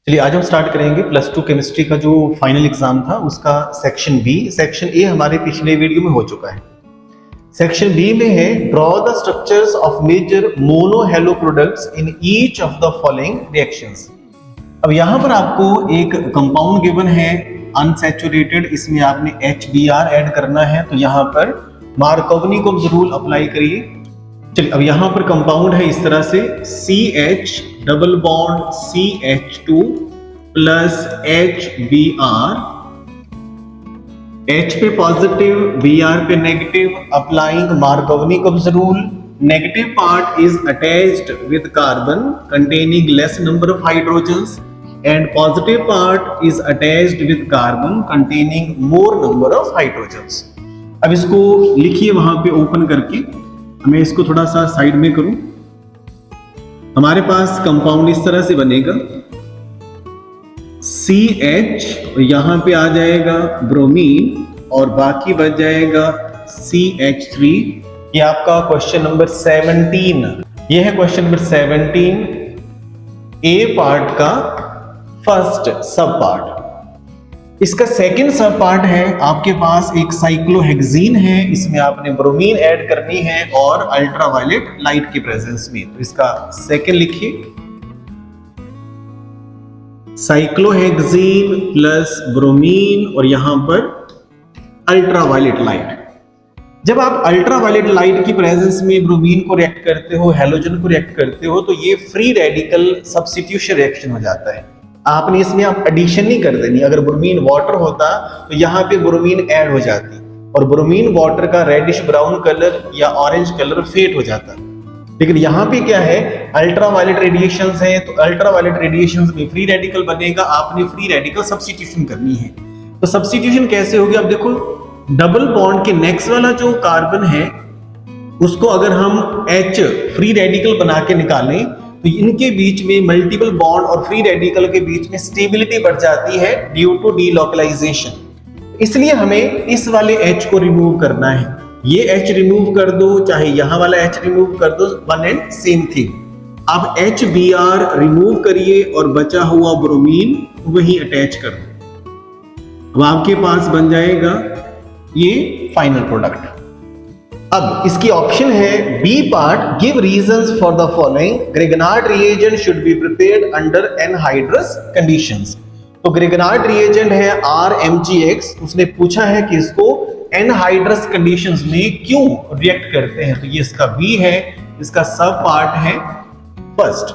चलिए आज हम स्टार्ट करेंगे प्लस टू केमिस्ट्री का जो फाइनल एग्जाम था उसका सेक्शन बी। सेक्शन ए हमारे पिछले वीडियो में हो चुका है। सेक्शन बी में है draw the structures of major mono halo products in each of the following reactions. अब यहां पर आपको एक कंपाउंड गिवन है अनसैचुरेटेड, इसमें आपने HBr ऐड करना है, तो यहां पर मार्कोवनी-कोल्स रूल अप्लाई करिए। चलिए अब यहां पर कंपाउंड है इस तरह से CH double bond CH2 plus HBr, H पे पॉजिटिव Br पे negative, applying Markovnikov's rule. Negative part is attached with carbon containing less number of hydrogens and positive part is attached with carbon containing more number of hydrogens. अब इसको लिखिए वहां पे open करके, मैं इसको थोड़ा सा साइड में करूं। हमारे पास कंपाउंड इस तरह से बनेगा CH और यहां पे आ जाएगा ब्रोमीन और बाकी बच जाएगा CH3। ये आपका क्वेश्चन नंबर 17, ये है क्वेश्चन नंबर 17 ए पार्ट का फर्स्ट सब पार्ट। इसका सेकंड सब पार्ट है आपके पास एक साइक्लोहेक्सीन है, इसमें आपने ब्रोमीन ऐड करनी है और अल्ट्रावायलेट लाइट की प्रेजेंस में। तो इसका सेकंड लिखिए साइक्लोहेक्सीन प्लस ब्रोमीन और यहां पर अल्ट्रावायलेट लाइट। जब आप अल्ट्रावायलेट लाइट की प्रेजेंस में ब्रोमीन को रिएक्ट करते हो, हैलोजन को रिएक्ट करते हो, तो ये फ्री रेडिकल सब्स्टिट्यूशन रिएक्शन हो जाता है। आपने इसमें आप एडिशन नहीं कर देनी। अगर ब्रोमीन वाटर होता तो यहाँ पे ब्रोमीन ऐड हो जाती और ब्रोमीन वाटर का रेडिश ब्राउन कलर या ऑरेंज कलर फेड हो जाता। लेकिन यहाँ पे क्या है, अल्ट्रावायलेट रेडिएशंस हैं, तो अल्ट्रावायलेट रेडिएशंस में फ्री रेडिकल बनेगा, आपने फ्री रेडिकल सब्स्टिट्यूशन करनी है। तो सब्स्टिट्यूशन कैसे होगी, आप देखो डबल बॉन्ड के नेक्स्ट वाला जो कार्बन है उसको अगर हम H फ्री रेडिकल बना के निकालें तो इनके बीच में मल्टीपल बॉन्ड और फ्री रेडिकल के बीच में स्टेबिलिटी बढ़ जाती है ड्यू टू डीलोकलाइजेशन। इसलिए हमें इस वाले H को रिमूव करना है। ये H रिमूव कर दो, चाहे यहां वाला H रिमूव कर दो, वन एंड सेम थिंग। अब HBr रिमूव करिए और बचा हुआ ब्रोमीन वही अटैच कर दो। अब आपके पास बन जाएगा ये फाइनल प्रोडक्ट। अब इसकी ऑप्शन है B part, give reasons for the following. Grignard reagent should be prepared under anhydrous conditions. तो ग्रिगनार्ड रिएजेंट है RMgX, उसने पूछा है कि इसको एनहाइड्रस कंडीशंस में क्यों रिएक्ट करते हैं, तो ये इसका बी है। इसका सब पार्ट है फर्स्ट।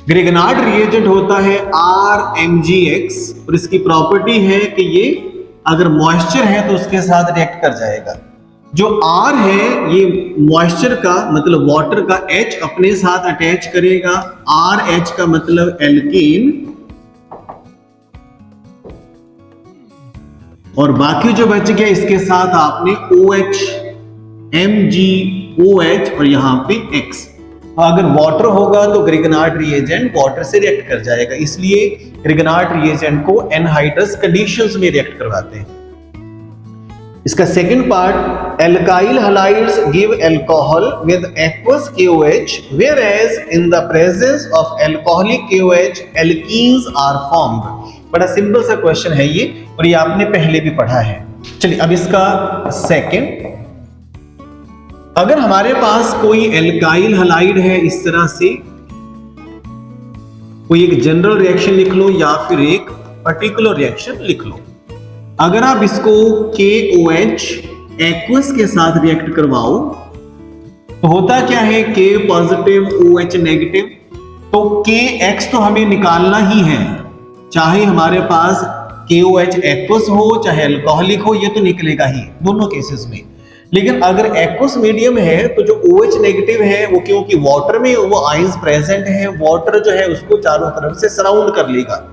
ग्रिगनार्ड रिएजेंट होता है RMgX और इसकी प्रॉपर्टी है कि ये अगर मॉइस्चर है तो उसके साथ रिएक्ट कर जाएगा। जो R है ये मॉइस्चर का मतलब वाटर का, H अपने साथ अटैच करेगा, RH का मतलब एल्केन, और बाकी जो बच गया इसके साथ आपने OH MgOH और यहां पे X। अगर वाटर होगा तो ग्रिगनार्ड रिएजेंट वाटर से रिएक्ट कर जाएगा, इसलिए ग्रिगनार्ड रिएजेंट को एनहाइड्रस कंडीशंस में रिएक्ट करवाते हैं। इसका second part, alkyl halides give alcohol with aqueous KOH whereas in the presence of alcoholic KOH alkenes are formed। बड़ा सिंपल सा क्वेश्चन है ये और ये आपने पहले भी पढ़ा है। चलिए अब इसका सेकंड, अगर हमारे पास कोई एल्काइल हलाइड है इस तरह से, कोई एक जनरल रिएक्शन लिख लो या फिर एक पर्टिकुलर रिएक्शन लिख लो। अगर आप इसको KOH एक्वस के साथ रिएक्ट करवाओ तो होता क्या है, K पॉजिटिव OH नेगेटिव, तो KX तो हमें निकालना ही है, चाहे हमारे पास KOH एक्वस हो चाहे अल्कोहलिक हो, ये तो निकलेगा ही दोनों केसेस में। लेकिन अगर एक्वस मीडियम है तो जो OH नेगेटिव है वो, क्योंकि वाटर में वो आयंस प्रेजेंट है, वाटर जो है उसको चारों तरफ से सराउंड कर लेगा,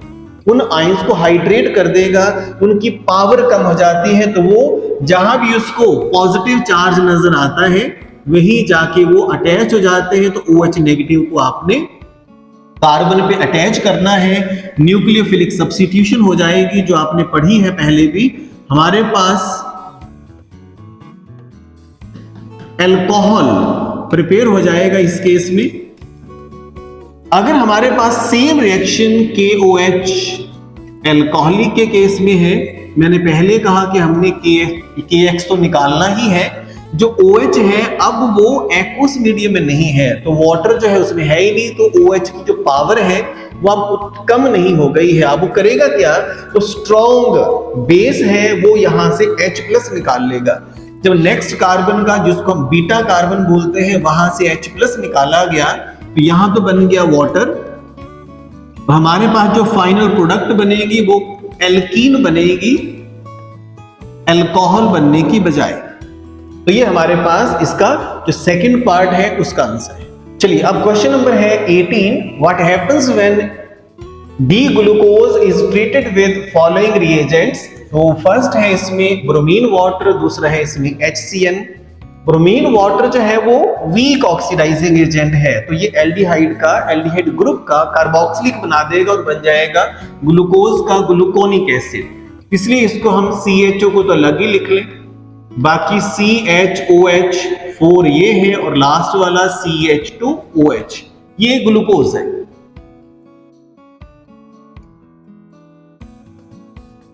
उन आयंस को हाइड्रेट कर देगा, उनकी पावर कम हो जाती है, तो वो जहां भी उसको पॉजिटिव चार्ज नजर आता है वहीं जाके वो अटैच हो जाते हैं। तो OH नेगेटिव को आपने कार्बन पे अटैच करना है, न्यूक्लियोफिलिक सब्स्टिट्यूशन हो जाएगी जो आपने पढ़ी है पहले भी। हमारे पास अल्कोहल प्रिपेयर हो जाएगा इस केस में, अगर हमारे पास सेम रिएक्शन KOH एल्कोहलिक के केस में है, मैंने पहले कहा कि हमने KX तो निकालना ही है, जो OH है अब वो एक्वस मीडियम में नहीं है, तो वाटर जो है उसमें है ही नहीं, तो OH की जो पावर है वो अब कम नहीं हो गई है। अब वो करेगा क्या, तो स्ट्रॉन्ग बेस है वो यहां से H+ निकाल लेगा। जब नेक्स्ट कार्बन का, जिसको हम बीटा कार्बन बोलते हैं, वहां से H+ निकाला गया, तो यहां तो बन गया वाटर। हमारे पास जो फाइनल प्रोडक्ट बनेगी वो एल्कीन बनेगी, अल्कोहल बनने की बजाय। तो ये हमारे पास इसका जो सेकंड पार्ट है उसका आंसर है। चलिए अब क्वेश्चन नंबर है 18, what happens when D glucose is treated with following reagents. तो फर्स्ट है इसमें ब्रोमीन वाटर, दूसरा है इसमें HCN। ब्रोमीन वाटर जो है वो वीक ऑक्सीडाइजिंग एजेंट है, तो ये एल्डिहाइड ग्रुप का कार्बोक्सिलिक बना देगा और बन जाएगा ग्लूकोज का ग्लूकोनिक एसिड, इसलिए इसको हम CHO को तो अलग ही लिख लें, बाकी CHOH4 ये है और लास्ट वाला CH2OH ये ग्लूकोज है।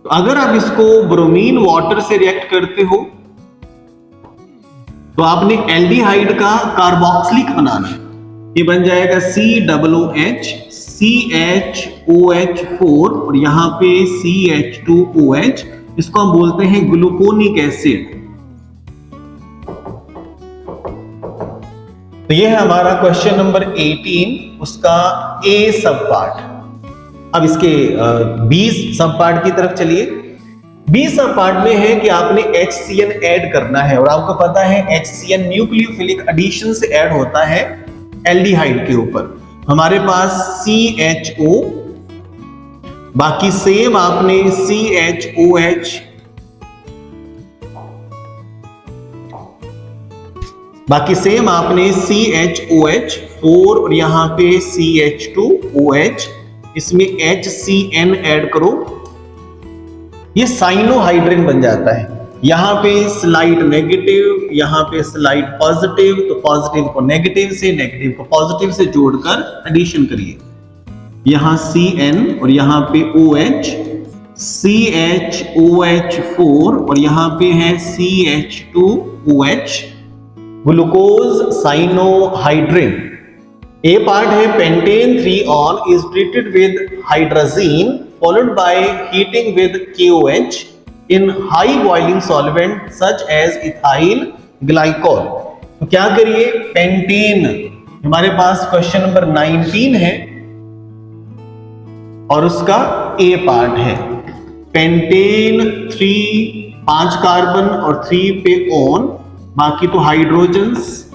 तो अगर आप इसको ब्रोमीन वाटर से रिएक्ट करते हो तो आपने एल्डिहाइड का कार्बोक्सिलिक बनाना है, ये बन जाएगा COOH CHOH4 और यहां पे CH2OH, इसको हम बोलते हैं ग्लूकोनिक एसिड। तो ये है हमारा क्वेश्चन नंबर 18, उसका A सब पार्ट। अब इसके B सब पार्ट की तरफ चलिए। B सब पार्ट में है कि आपने HCN ऐड करना है, और आपको पता है HCN न्यूक्लियोफिलिक एडिशन से ऐड होता है एल्डिहाइड के ऊपर। हमारे पास CHO, बाकी सेम आपने CHOH, बाकी सेम आपने CHOH4 और यहां पे CH2OH, इसमें HCN ऐड करो, ये साइनोहाइड्रिन बन जाता है। यहां पे स्लाइड नेगेटिव, यहां पे स्लाइड पॉजिटिव, तो पॉजिटिव को नेगेटिव से, नेगेटिव को पॉजिटिव से जोड़कर एडिशन करिए। यहां CN और यहां पे OH, CHOH4 और यहां पे है CH2OH, ग्लूकोज साइनोहाइड्रिन। ए पार्ट है pentane 3 on is treated with hydrazine followed by heating with KOH in high boiling solvent such as ethyl glycol। तो क्या करिए, पेंटेन हमारे पास क्वेश्चन नंबर 19 है और उसका A पार्ट है। पेंटेन 5 कार्बन और 3 पे ऑन, बाकी तो हाइड्रोजन्स,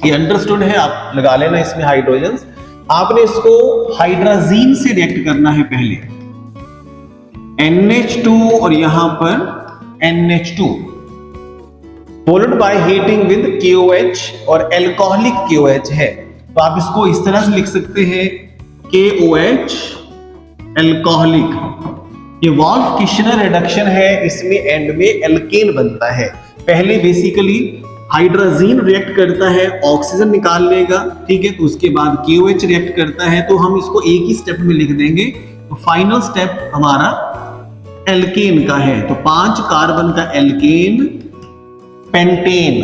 ये अंडरस्टूड है, आप लगा लेना इसमें हाइड्रोजन्स। आपने इसको हाइड्राजीन से रिएक्ट करना है पहले, NH2 और यहां पर NH2 followed by heating with KOH, और एल्कोहलिक KOH है, तो आप इसको इस तरह से लिख सकते हैं KOH एल्कोहलिक। ये वॉल्फ किशनर रिडक्शन है, इसमें एंड में एल्केन बनता है। पहले बेसिकली हाइड्राजीन रिएक्ट करता है, ऑक्सीजन निकाल लेगा, ठीक है, तो उसके बाद KOH रिएक्ट करता है, तो हम इसको एक ही स्टेप में लिख देंगे। तो फाइनल स्टेप हमारा एल्केन का है, तो 5 कार्बन का एल्केन पेंटेन।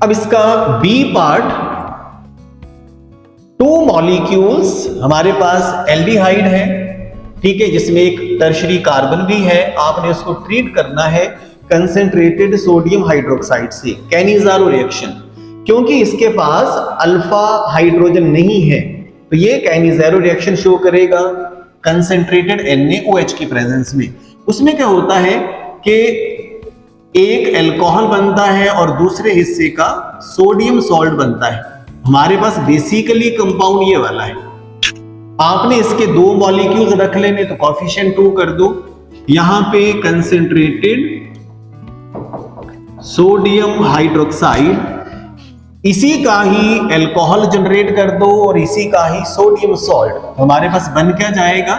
अब इसका B पार्ट, 2 मॉलिक्यूल्स, हमारे पास एल्डिहाइड है, ठीक है, जिसमें एक टर्शरी कार्बन भी है, आपने उसको ट्रीट करना है कंसेंट्रेटेड सोडियम हाइड्रोक्साइड से, कैनिजारो रिएक्शन। क्योंकि इसके पास अल्फा हाइड्रोजन नहीं है, तो ये कैनिजारो रिएक्शन शो करेगा कंसेंट्रेटेड NaOH की प्रेजेंस में। उसमें क्या होता है कि एक अल्कोहल बनता है और दूसरे हिस्से का सोडियम सॉल्ट बनता है। हमारे पास बेसिकली कंपाउंड ये वाला है, आपने इसके 2 मॉलिक्यूल्स रख लेने, तो कोएफिशिएंट 2 कर दो, यहां पे कंसेंट्रेटेड सोडियम हाइड्रोक्साइड, इसी का ही अल्कोहल जनरेट कर दो और इसी का ही सोडियम सॉल्ट, हमारे पास बन क्या जाएगा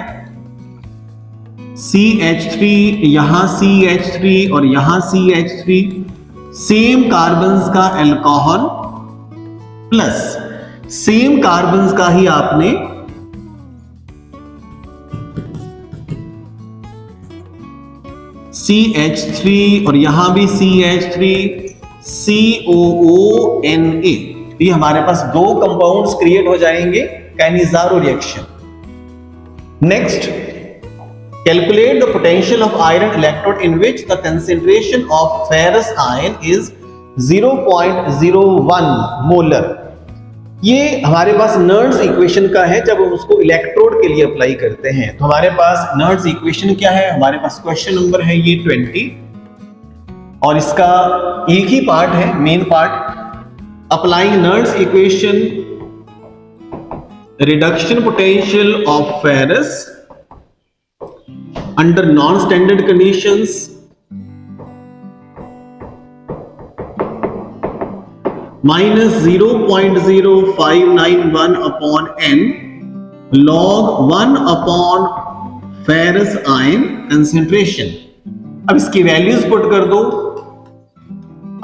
CH3, यहां CH3 और यहां CH3, सेम कार्बन्स का अल्कोहल प्लस सेम कार्बन्स का ही आपने CH3 और यहां भी CH3, COONA, ये हमारे पास दो कंपाउंड्स क्रिएट हो जाएंगे Cannizzaro reaction. Next, calculate the potential of iron electrode in which the concentration of ferrous ion is 0.01 molar. ये हमारे पास नर्ड्स इक्वेशन का है जब हम उसको इलेक्ट्रोड के लिए अप्लाई करते हैं। तो हमारे पास नर्ड्स इक्वेशन क्या है, हमारे पास क्वेश्चन नंबर है ये 20 और इसका एक ही पार्ट है, main part. Applying nerds equation, reduction potential of ferrous under non standard conditions minus 0.0591 upon n log 1 upon ferrous ion concentration। अब इसकी वैल्यूज पुट कर दो,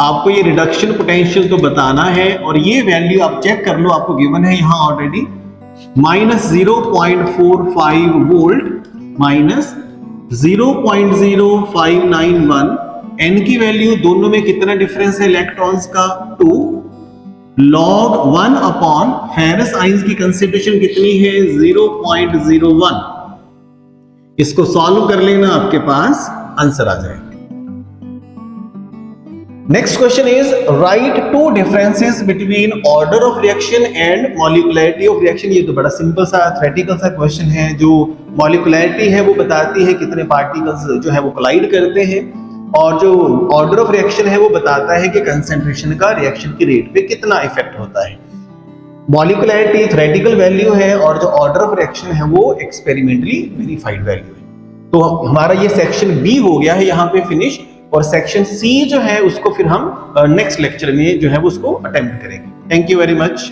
आपको ये रिडक्शन पोटेंशियल तो बताना है और ये वैल्यू आप चेक कर लो, आपको गिवन है यहां already minus 0.45 volt minus 0.0591, n की वैल्यू दोनों में कितना डिफरेंस है इलेक्ट्रॉन्स का 2, log 1 अपॉन फेरस आयंस की कंसेंट्रेशन कितनी है 0.01। इसको सॉल्व कर लेना, आपके पास आंसर आ जाएगा। Next question is write two differences between order of reaction and molecularity of reaction. ये तो बड़ा सिंपल सा थ्योरेटिकल सा क्वेश्चन है। जो मॉलिक्युलरिटी है वो बताती है कितने पार्टिकल्स जो है वो कोलाइड करते हैं, और जो ऑर्डर ऑफ रिएक्शन है वो बताता है कि कंसंट्रेशन का रिएक्शन की रेट पे कितना इफेक्ट होता है। मॉलिक्युलरिटी थ्योरेटिकल वैल्यू है और जो ऑर्डर ऑफ रिएक्शन है वो एक्सपेरिमेंटली वेरीफाइड वैल्यू है। तो हमारा ये सेक्शन बी हो गया है यहाँ पे फिनिश, और सेक्शन सी जो है उसको फिर हम नेक्स्ट लेक्चर में जो है वो उसको अटेम्प्ट करेंगे। Thank you very much.